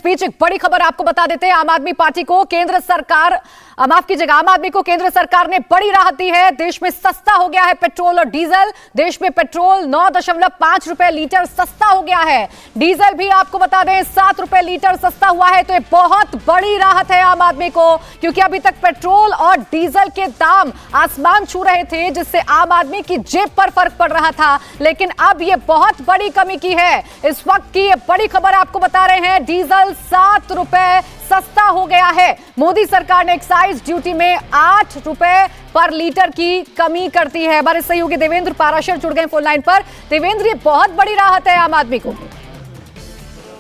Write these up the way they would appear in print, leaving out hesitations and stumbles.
इस बीच एक बड़ी खबर आपको बता देते हैं। आम आदमी पार्टी को केंद्र सरकार, माफ कीजिएगा, आम आदमी को केंद्र सरकार ने बड़ी राहत दी है। देश में सस्ता हो गया है पेट्रोल और डीजल। देश में पेट्रोल 9.5 रुपए लीटर सस्ता हो गया है। डीजल भी आपको बता दें 7 रुपए लीटर सस्ता हुआ है। तो ये बहुत बड़ी राहत है आम आदमी को, क्योंकि अभी तक पेट्रोल और डीजल के दाम आसमान छू रहे थे, जिससे आम आदमी की जेब पर फर्क पड़ रहा था। लेकिन अब ये बहुत बड़ी कमी की है। इस वक्त की ये बड़ी खबर आपको बता रहे हैं, डीजल 7 रुपए सस्ता हो गया है। मोदी सरकार ने एक्साइज ड्यूटी में 8 रुपए पर लीटर की कमी करती है। हमारे सहयोगी देवेंद्र पाराशर जुड़ गए फोन लाइन पर। देवेंद्र, ये बहुत बड़ी राहत है आम आदमी को।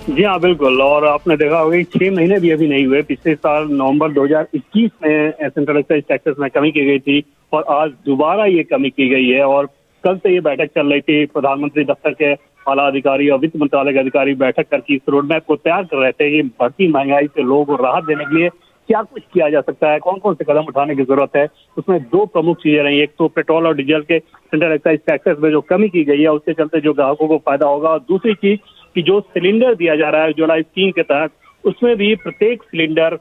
जी हाँ, बिल्कुल। और आपने देखा होगा 6 महीने भी अभी नहीं हुए। पिछले साल नवंबर 2021 में सेंट्रल एक्साइज टैक्सेस में कमी की गई थी और आज दोबारा ये कमी की गई है। और कल से ये बैठक चल रही थी। प्रधानमंत्री दफ्तर के आला अधिकारी और वित्त मंत्रालय के अधिकारी बैठक करके इस रोड मैप को तैयार कर रहे थे कि बढ़ती महंगाई से लोगों को राहत देने के लिए क्या कुछ किया जा सकता है, कौन कौन से कदम उठाने की जरूरत है। उसमें 2 प्रमुख चीजें रही। एक तो पेट्रोल और डीजल के सेंट्रल एक्साइज टैक्सेस में जो कमी की गई है उसके चलते जो ग्राहकों को फायदा होगा, और दूसरी चीज कि जो सिलेंडर दिया जा रहा है उज्ज्वला स्कीम के तहत, उसमें भी प्रत्येक सिलेंडर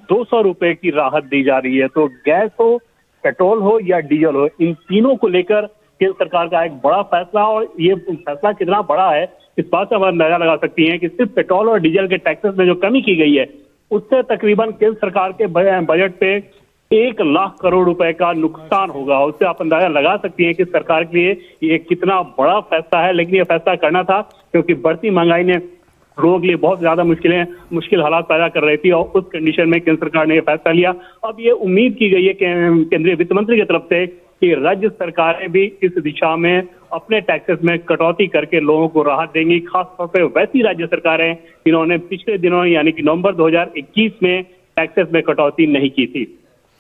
200 रुपए की राहत दी जा रही है। तो गैस हो, पेट्रोल हो या डीजल हो, इन तीनों को लेकर केंद्र सरकार का एक बड़ा फैसला। और ये फैसला कितना बड़ा है इस बात से हम अंदाजा लगा सकती हैं कि सिर्फ पेट्रोल और डीजल के टैक्सेस में जो कमी की गई है उससे तकरीबन केंद्र सरकार के बजट पे 1 लाख करोड़ रुपए का नुकसान होगा। उससे आप अंदाजा लगा सकती हैं कि सरकार के लिए ये कितना बड़ा फैसला है। लेकिन ये फैसला करना था क्योंकि बढ़ती महंगाई ने लोगों के लिए बहुत ज्यादा मुश्किल हालात पैदा कर रही थी, और उस कंडीशन में केंद्र सरकार ने यह फैसला लिया। अब ये उम्मीद की गई है कि केंद्रीय वित्त मंत्री की तरफ से कि राज्य सरकारें भी इस दिशा में अपने टैक्सेस में कटौती करके लोगों को राहत देंगी। खासतौर पर वैसी राज्य सरकारें जिन्होंने पिछले दिनों यानी कि नवंबर 2021 में टैक्सेस में कटौती नहीं की थी।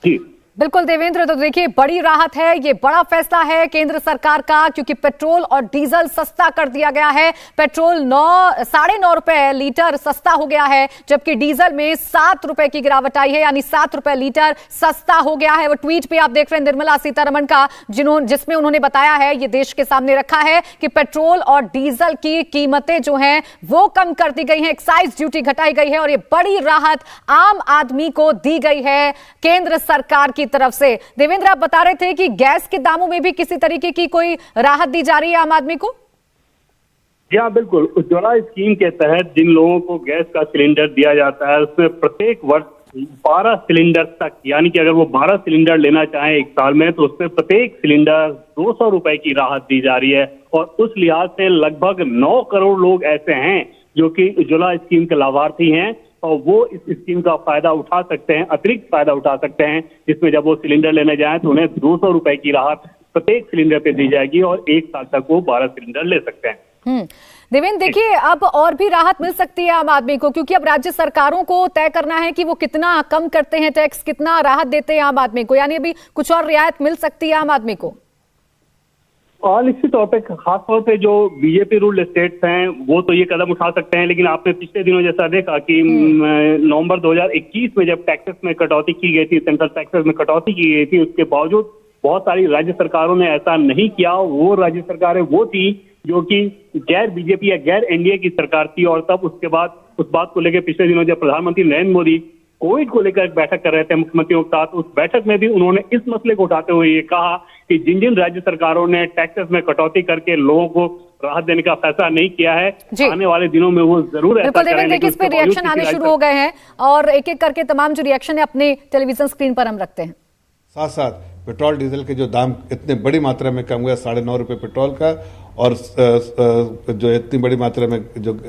जी बिल्कुल देवेंद्र, तो देखिए बड़ी राहत है, ये बड़ा फैसला है केंद्र सरकार का, क्योंकि पेट्रोल और डीजल सस्ता कर दिया गया है। पेट्रोल 9.5 रुपए लीटर सस्ता हो गया है, जबकि डीजल में 7 रुपए की गिरावट आई है, यानी 7 रुपए लीटर सस्ता हो गया है। वो ट्वीट पे आप देख रहे हैं निर्मला सीतारमण का, जिसमें उन्होंने बताया है, ये देश के सामने रखा है कि पेट्रोल और डीजल की कीमतें जो हैं वो कम कर दी गई हैं, एक्साइज ड्यूटी घटाई गई है, और ये बड़ी राहत आम आदमी को दी गई है केंद्र सरकार की तरफ से। देवेंद्र, आप बता रहे थे कि गैस के दामों में भी किसी तरीके की कोई राहत दी जा रही है आम आदमी को। जी हाँ, बिल्कुल। उज्ज्वला स्कीम के तहत जिन लोगों को गैस का सिलेंडर दिया जाता है उसमें प्रत्येक वर्ष 12 सिलेंडर तक, यानी कि अगर वो 12 सिलेंडर लेना चाहें 1 साल में, तो उसमें प्रत्येक सिलेंडर 200 रुपए की राहत दी जा रही है। और उस लिहाज से लगभग 9 करोड़ लोग ऐसे हैं जो कि उज्ज्वला स्कीम के लाभार्थी हैं, और वो इस स्कीम का फायदा उठा सकते हैं, अतिरिक्त फायदा उठा सकते हैं, जिसमें जब वो सिलेंडर लेने जाएं तो उन्हें 200 रुपए की राहत प्रत्येक सिलेंडर पे दी जाएगी, और 1 साल तक वो 12 सिलेंडर ले सकते हैं। देवेंद्र, देखिए अब और भी राहत मिल सकती है आम आदमी को, क्योंकि अब राज्य सरकारों को तय करना है कि वो कितना कम करते हैं टैक्स, कितना राहत देते हैं आम आदमी को, यानी अभी कुछ और रियायत मिल सकती है आम आदमी को। और निश्चित तौर पे खासतौर पे जो बीजेपी रूल्ड स्टेट्स हैं वो तो ये कदम उठा सकते हैं। लेकिन आपने पिछले दिनों जैसा देखा कि नवंबर 2021 में जब टैक्सेस में कटौती की गई थी, सेंट्रल टैक्सेस में कटौती की गई थी, उसके बावजूद बहुत सारी राज्य सरकारों ने ऐसा नहीं किया। वो राज्य सरकारें वो थी जो कि गैर बीजेपी या गैर एनडीए की सरकार थी। और तब उसके बाद उस बात को लेकर पिछले दिनों जब प्रधानमंत्री नरेंद्र मोदी कोविड को लेकर एक बैठक कर रहे थे मुख्यमंत्रियों के साथ, उस बैठक में भी उन्होंने इस मसले को उठाते हुए ये कहा कि जिन जिन राज्य सरकारों ने टैक्सेस में कटौती करके लोगों को राहत देने का फैसला नहीं किया है, आने वाले दिनों में वो जरूर ऐसा करेंगे। देखिए इस पे रिएक्शन आने शुरू हो गए हैं, और एक एक करके तमाम जो रिएक्शन है अपने टेलीविजन स्क्रीन पर हम रखते हैं। साथ साथ पेट्रोल डीजल के जो दाम इतने बड़ी मात्रा में कम हुआ, 9.5 रुपए पेट्रोल का, और जो इतनी बड़ी मात्रा में जो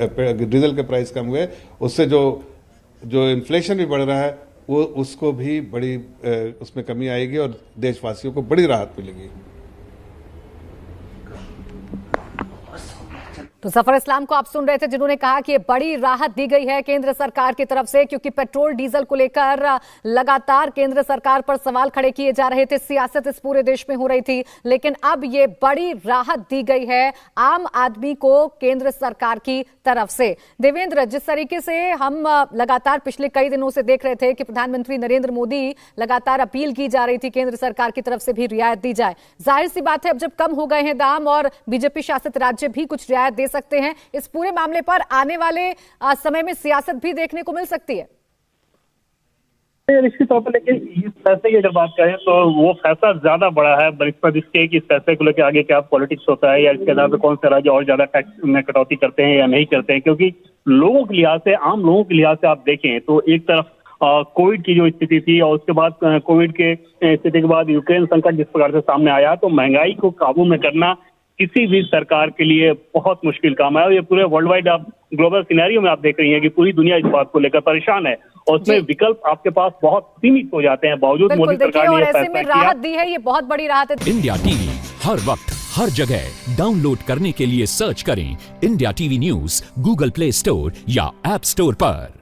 डीजल के प्राइस कम हुए, उससे जो इन्फ्लेशन भी बढ़ रहा है वो उसको भी बड़ी उसमें कमी आएगी और देशवासियों को बड़ी राहत मिलेगी। तो जफर इस्लाम को आप सुन रहे थे, जिन्होंने कहा कि ये बड़ी राहत दी गई है केंद्र सरकार की तरफ से, क्योंकि पेट्रोल डीजल को लेकर लगातार केंद्र सरकार पर सवाल खड़े किए जा रहे थे, सियासत इस पूरे देश में हो रही थी, लेकिन अब ये बड़ी राहत दी गई है आम आदमी को केंद्र सरकार की तरफ से। देवेंद्र, जिस तरीके से हम लगातार पिछले कई दिनों से देख रहे थे कि प्रधानमंत्री नरेंद्र मोदी लगातार अपील की जा रही थी केंद्र सरकार की तरफ से भी रियायत दी जाए, जाहिर सी बात है अब जब कम हो गए हैं दाम और बीजेपी शासित राज्य भी कुछ रियायत दे सकते हैं? इस पूरे मामले पर आने वाले समय में सियासत भी देखने को मिल सकती है। निश्चित तौर पर, लेकिन इस फैसले की अगर बात करें तो वो फैसला ज्यादा बड़ा है बनिस्बत इसके कि इस फैसले को लेकर आगे क्या पॉलिटिक्स होता है या इसके आधार पर कौन से राज्य और ज्यादा टैक्स में कटौती करते हैं या नहीं करते हैं। क्योंकि लोगों के लिहाज से, आम लोगों के लिहाज से आप देखें तो एक तरफ कोविड की जो स्थिति थी और उसके बाद कोविड के स्थिति के बाद यूक्रेन संकट जिस प्रकार से सामने आया, तो महंगाई को काबू में करना किसी भी सरकार के लिए बहुत मुश्किल काम है। और ये पूरे वर्ल्ड वाइड आप ग्लोबल सिनेरियो में आप देख रही हैं कि पूरी दुनिया इस बात को लेकर परेशान है और उसमें विकल्प आपके पास बहुत सीमित हो जाते हैं। बावजूद मोदी सरकार ने ऐसे में राहत दी है, ये बहुत बड़ी राहत है। इंडिया टीवी हर वक्त हर जगह डाउनलोड करने के लिए सर्च करें India TV news Google play store या ऐप स्टोर पर।